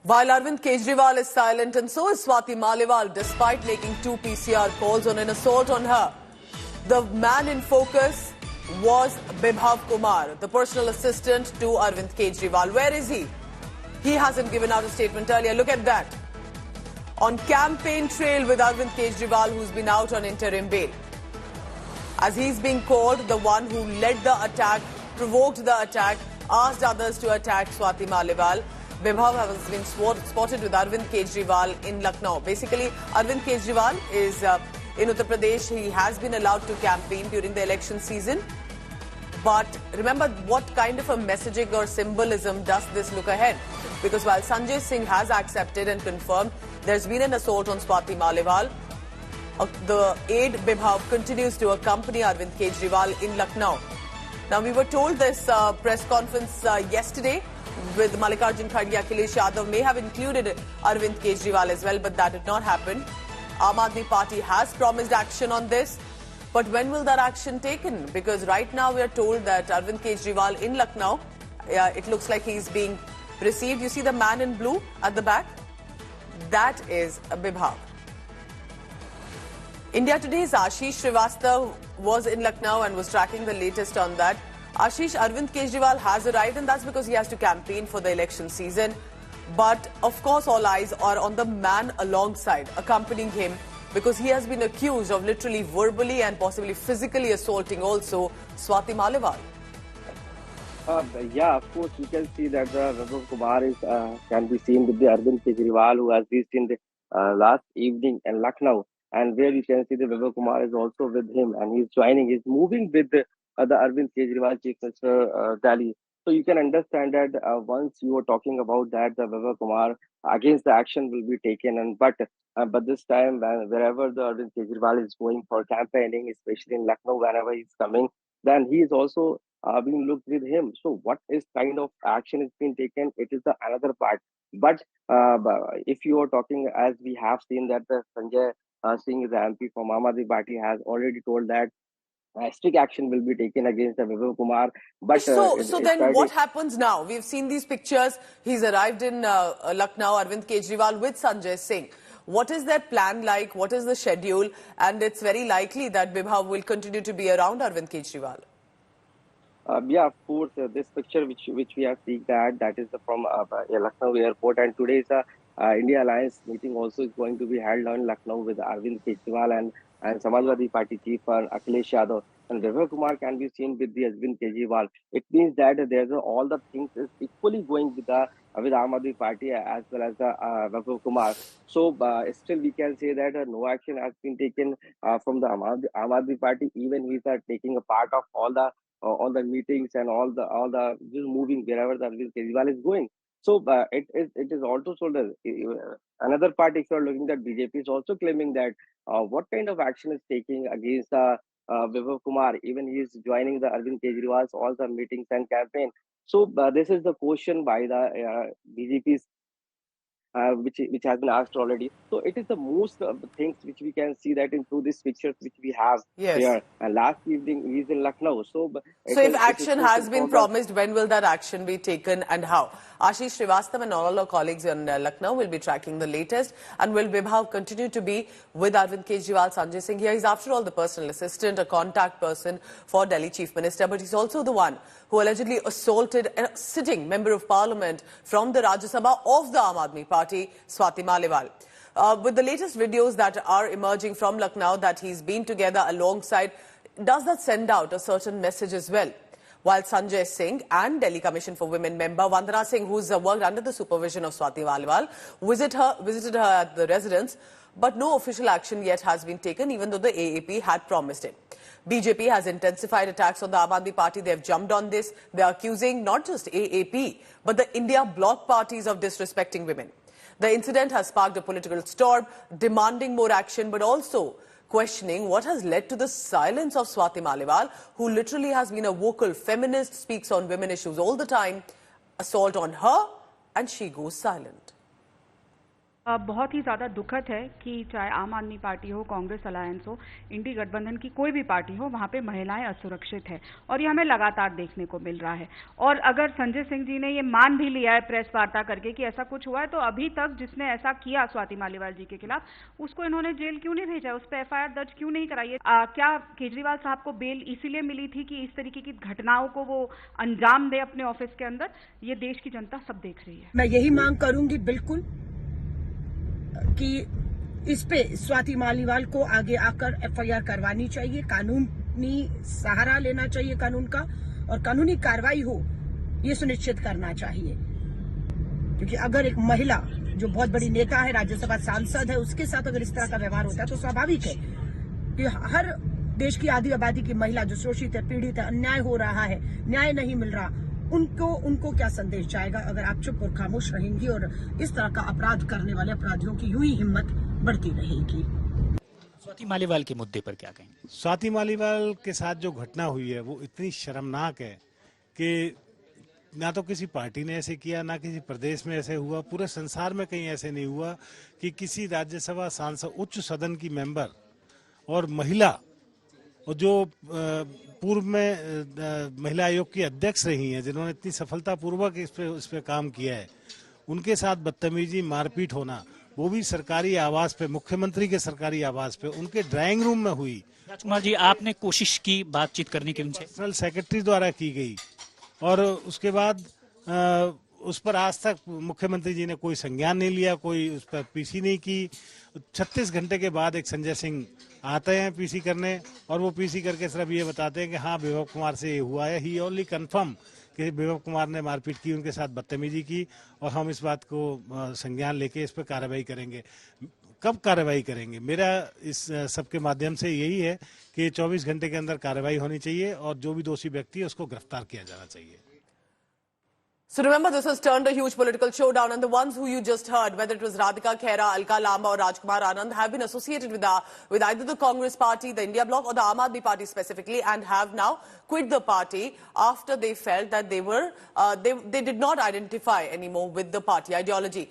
While Arvind Kejriwal is silent, and so is Swati Maliwal, despite making 2 PCR calls on an assault on her. The man in focus was Bibhav Kumar, the personal assistant to Arvind Kejriwal. Where is he? He hasn't given out a statement earlier. Look at that. On campaign trail with Arvind Kejriwal, who's been out on interim bail. As he's being called the one who led the attack, provoked the attack, asked others to attack Swati Maliwal. Bibhav has been spotted with Arvind Kejriwal in Lucknow. Basically, Arvind Kejriwal is in Uttar Pradesh. He has been allowed to campaign during the election season. But remember, what kind of a messaging or symbolism does this look ahead? Because while Sanjay Singh has accepted and confirmed there's been an assault on Swati Maliwal, the aide Bibhav continues to accompany Arvind Kejriwal in Lucknow. Now, we were told this press conference yesterday with Mallikarjun Kharge, Akhilesh Yadav may have included Arvind Kejriwal as well, but that did not happen. Aam Aadmi Party has promised action on this, but when will that action taken? Because right now we are told that Arvind Kejriwal in Lucknow, it looks like he's being received. You see the man in blue at the back? That is Bibhav. India Today's Ashish Srivastava was in Lucknow and was tracking the latest on that. Ashish, Arvind Kejriwal has arrived, and that's because he has to campaign for the election season. But of course, all eyes are on the man alongside, accompanying him, because he has been accused of literally verbally and possibly physically assaulting also Swati Maliwal. Yeah, of course, you can see that Bibhav Kumar can be seen with the Arvind Kejriwal, who has reached in the last evening in Lucknow, and where you can see the Bibhav Kumar is also with him, and he's joining, he's moving with the Arvind Kejriwal, Chief Minister Delhi. So you can understand that once you were talking about that, the Bibhav Kumar against the action will be taken, and but this time wherever the Arvind Kejriwal is going for campaigning, especially in Lucknow, whenever he's coming, then he is also being looked with him. So what is kind of action is being taken? It is the another part. But if you are talking, as we have seen that Sanjay Singh, the MP from Aam Aadmi Party, has already told that strict action will be taken against the Bibhav Kumar. But so then what happens now? We've seen these pictures. He's arrived in Lucknow, Arvind Kejriwal with Sanjay Singh. What is their plan like? What is the schedule? And it's very likely that Bibhav will continue to be around Arvind Kejriwal. Yeah, of course. This picture which we have seen that is from Lucknow airport, and today's India Alliance meeting also is going to be held on Lucknow with Arvind Kejriwal and Samajwadi Party chief Akhilesh Yadav, and Bibhav Kumar can be seen with the Arvind Kejriwal. It means that there's all the things is equally going with Aam Aadmi Party as well as the Bibhav Kumar. So still we can say that no action has been taken from the Aam Aadmi Party. Even he's taking a part of all the meetings and all the just moving wherever the Arvind Kejriwal is going. So it is also told another part. If you are looking at BJP is also claiming that what kind of action is taking against Bibhav Kumar. Even he is joining the Arvind Kejriwal's all the meetings and campaign. So this is the question by the BJP's. Which has been asked already. So it is the most things which we can see that through these pictures which we have here. And last evening he is in Lucknow. So if action has been promised, when will that action be taken and how? Ashish Srivastava and all our colleagues in Lucknow will be tracking the latest. And will Bibhav continue to be with Arvind Kejriwal, Sanjay Singh? Here he's after all the personal assistant, a contact person for Delhi Chief Minister, but he's also the one who allegedly assaulted a sitting member of parliament from the Rajya Sabha of the Aam Aadmi Party, Swati Maliwal. With the latest videos that are emerging from Lucknow that he's been together alongside, does that send out a certain message as well? While Sanjay Singh and Delhi Commission for Women member Vandana Singh, who's worked under the supervision of Swati Maliwal, visited her at the residence, but no official action yet has been taken, even though the AAP had promised it. BJP has intensified attacks on the Aam Aadmi Party. They have jumped on this. They are accusing not just AAP, but the India bloc parties of disrespecting women. The incident has sparked a political storm, demanding more action, but also questioning what has led to the silence of Swati Maliwal, who literally has been a vocal feminist, speaks on women issues all the time. Assault on her, and she goes silent. बहुत ही ज़्यादा दुखद है कि चाहे आम आदमी party हो, Congress alliance हो, इंडी गठबंधन की कोई भी पार्टी हो, वहाँ पे महिलाएं असुरक्षित है और ये हमें लगातार देखने को मिल रहा है। और अगर संजय सिंह जी ने ये मान भी लिया है प्रेस वार्ता करके कि ऐसा कुछ हुआ है, तो अभी तक जिसने ऐसा किया स्वाति मालीवाल जी के खिलाफ, उसको इन्होंने जेल क्यों नहीं भेजा, उस पर FIR दर्ज क्यों नहीं कराई है? क्या केजरीवाल साहब को बेल इसीलिए मिली थी कि इस तरीके की घटनाओं को वो अंजाम दे अपने ऑफिस के अंदर? ये देश की जनता सब देख रही है। मैं यही मांग करूंगी बिल्कुल कि इस पे स्वाति मालीवाल को आगे आकर FIR करवानी चाहिए, कानूनी सहारा लेना चाहिए कानून का, और कानूनी कार्रवाई हो ये सुनिश्चित करना चाहिए। क्योंकि अगर एक महिला जो बहुत बड़ी नेता है, राज्यसभा सांसद है, उसके साथ अगर इस तरह का व्यवहार होता है तो स्वाभाविक है कि हर देश की आधी आबादी की महिला जो शोषित है, पीड़ित है, अन्याय हो रहा है, न्याय नहीं मिल रहा, उनको क्या संदेश जाएगा अगर आप चुप और खामोश रहेंगी और इस तरह का अपराध करने वाले अपराधियों की यूं ही हिम्मत बढ़ती रहेगी। स्वाति मालीवाल के मुद्दे पर क्या कहेंगे? स्वाति मालीवाल के साथ जो घटना हुई है वो इतनी शर्मनाक है कि ना तो किसी पार्टी ने ऐसे किया, ना किसी प्रदेश में ऐसे हुआ, पूरे संसार में कहीं ऐसे नहीं हुआ कि किसी राज्यसभा सांसद, उच्च सदन की मेंबर और महिला, और जो पूर्व में महिला आयोग की अध्यक्ष रही हैं, जिन्होंने इतनी सफलतापूर्वक इस पे काम किया है, उनके साथ बदतमीजी, मारपीट होना, वो भी सरकारी आवास पे, मुख्यमंत्री के सरकारी आवास पे, उनके ड्राइंग रूम में हुई। राजकुमार जी, आपने कोशिश की बातचीत करने की उनसे? पर्सनल सेक्रेटरी द्वारा की गई और उसके बाद उस पर आज तक मुख्यमंत्री जी ने कोई संज्ञान नहीं लिया, कोई उस पर पीसी नहीं की। 36 घंटे के बाद एक संजय सिंह आते हैं पीसी करने, और वो पीसी करके सिर्फ ये बताते हैं कि हाँ विभव कुमार से ये हुआ है। ही ओनली कंफर्म कि विभव कुमार ने मारपीट की, उनके साथ बदतमीजी की, और हम इस बात को संज्ञान लेके इस पर कार्रवाई करेंगे। कब कार्रवाई करेंगे? मेरा इस सबके माध्यम से यही है कि 24 घंटे के अंदर कार्रवाई होनी चाहिए और जो भी दोषी व्यक्ति है उसको गिरफ्तार किया जाना चाहिए। So remember, this has turned a huge political showdown, and the ones who you just heard, whether it was Radhika Khera, Alka Lamba or Rajkumar Anand, have been associated with either the Congress party, the India Bloc or the Aam Aadmi party specifically, and have now quit the party after they felt that they did not identify anymore with the party ideology.